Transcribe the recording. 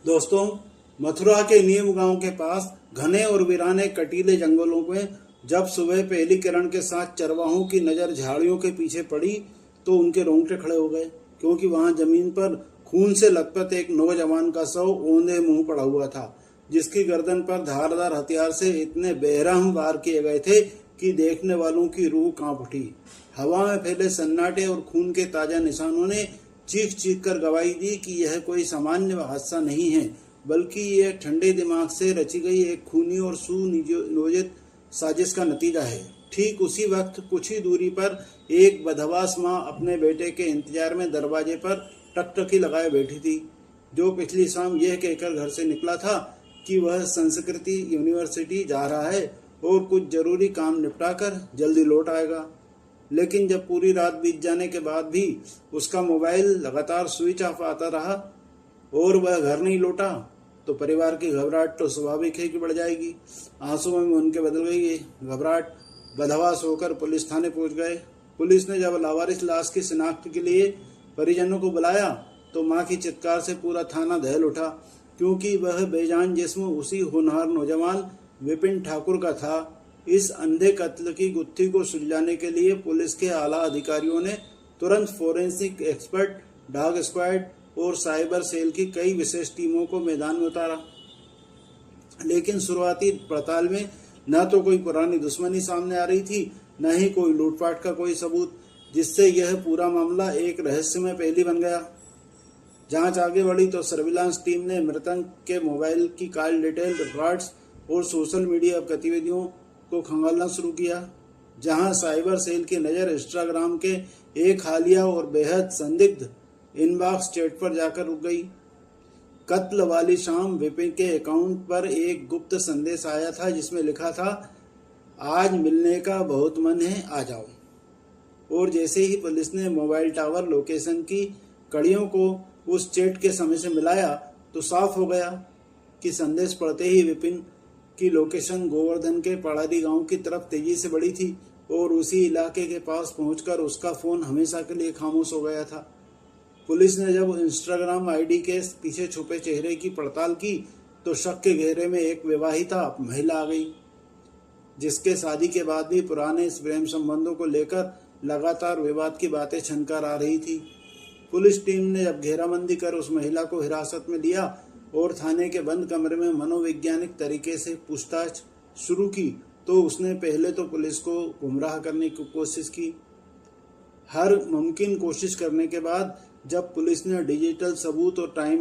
दोस्तों, मथुरा के नीम गांव के पास घने और वीराने कटीले जंगलों में जब सुबह पहली किरण के साथ चरवाहों की नजर झाड़ियों के पीछे पड़ी तो उनके रोंगटे खड़े हो गए, क्योंकि वहां जमीन पर खून से लथपथ एक नौजवान का शव औंधे मुंह पड़ा हुआ था, जिसकी गर्दन पर धारदार हथियार से इतने बेरहम वार किए गए थे कि देखने वालों की रूह कांप उठी। हवा में फैले सन्नाटे और खून के ताजा निशानों ने चीख चीख कर गवाही दी कि यह कोई सामान्य हादसा नहीं है, बल्कि यह ठंडे दिमाग से रची गई एक खूनी और सुनियोजित साजिश का नतीजा है। ठीक उसी वक्त कुछ ही दूरी पर एक बदहवास माँ अपने बेटे के इंतजार में दरवाजे पर टकटकी लगाए बैठी थी, जो पिछली शाम यह कहकर घर से निकला था कि वह संस्कृति यूनिवर्सिटी जा रहा है और कुछ जरूरी काम निपटा कर जल्दी लौट आएगा। लेकिन जब पूरी रात बीत जाने के बाद भी उसका मोबाइल लगातार स्विच ऑफ आता रहा और वह घर नहीं लौटा, तो परिवार की घबराहट तो स्वाभाविक है कि बढ़ जाएगी। आंसुओं में उनके बदल गई है घबराहट। बदहवास होकर पुलिस थाने पहुंच गए। पुलिस ने जब लावारिस लाश की शिनाख्त के लिए परिजनों को बुलाया तो मां की चित्कार से पूरा थाना दहल उठा, क्योंकि वह बेजान जिस्म उसी होनहार नौजवान विपिन ठाकुर का था। इस अंधे कत्ल की गुत्थी को सुलझाने के लिए पुलिस के आला अधिकारियों ने तुरंत फोरेंसिक एक्सपर्ट, डॉग स्क्वाड और साइबर सेल की कई विशेष टीमों को मैदान में उतारा। लेकिन शुरुआती पड़ताल में न तो कोई पुरानी दुश्मनी सामने आ रही थी, न ही कोई लूटपाट का कोई सबूत, जिससे यह पूरा मामला एक रहस्यमय पहेली बन गया। जांच आगे बढ़ी तो सर्विलांस टीम ने मृतक के मोबाइल की कॉल डिटेल, रिकॉर्ड्स और सोशल मीडिया गतिविधियों को खंगालना शुरू किया, जहां साइबर सेल की नज़र इंस्टाग्राम के एक हालिया और बेहद संदिग्ध इनबॉक्स चैट पर जाकर रुक गई। कत्ल वाली शाम विपिन के अकाउंट पर एक गुप्त संदेश आया था, जिसमें लिखा था, आज मिलने का बहुत मन है, आ जाओ। और जैसे ही पुलिस ने मोबाइल टावर लोकेशन की कड़ियों को उस चैट के समय से मिलाया तो साफ हो गया कि संदेश पढ़ते ही विपिन की लोकेशन गोवर्धन के पड़ारी गांव की तरफ तेजी से बढ़ी थी और उसी इलाके के पास पहुंचकर उसका फोन हमेशा के लिए खामोश हो गया था। पुलिस ने जब इंस्टाग्राम आईडी के पीछे छुपे चेहरे की पड़ताल की तो शक के घेरे में एक विवाहिता महिला आ गई, जिसके शादी के बाद भी पुराने प्रेम संबंधों को लेकर लगातार विवाद की बातें छनकार आ रही थी। पुलिस टीम ने जब घेराबंदी कर उस महिला को हिरासत में लिया और थाने के बंद कमरे में मनोवैज्ञानिक तरीके से पूछताछ शुरू की, तो उसने पहले तो पुलिस को गुमराह करने की कोशिश की। हर मुमकिन कोशिश करने के बाद जब पुलिस ने डिजिटल सबूत और टाइम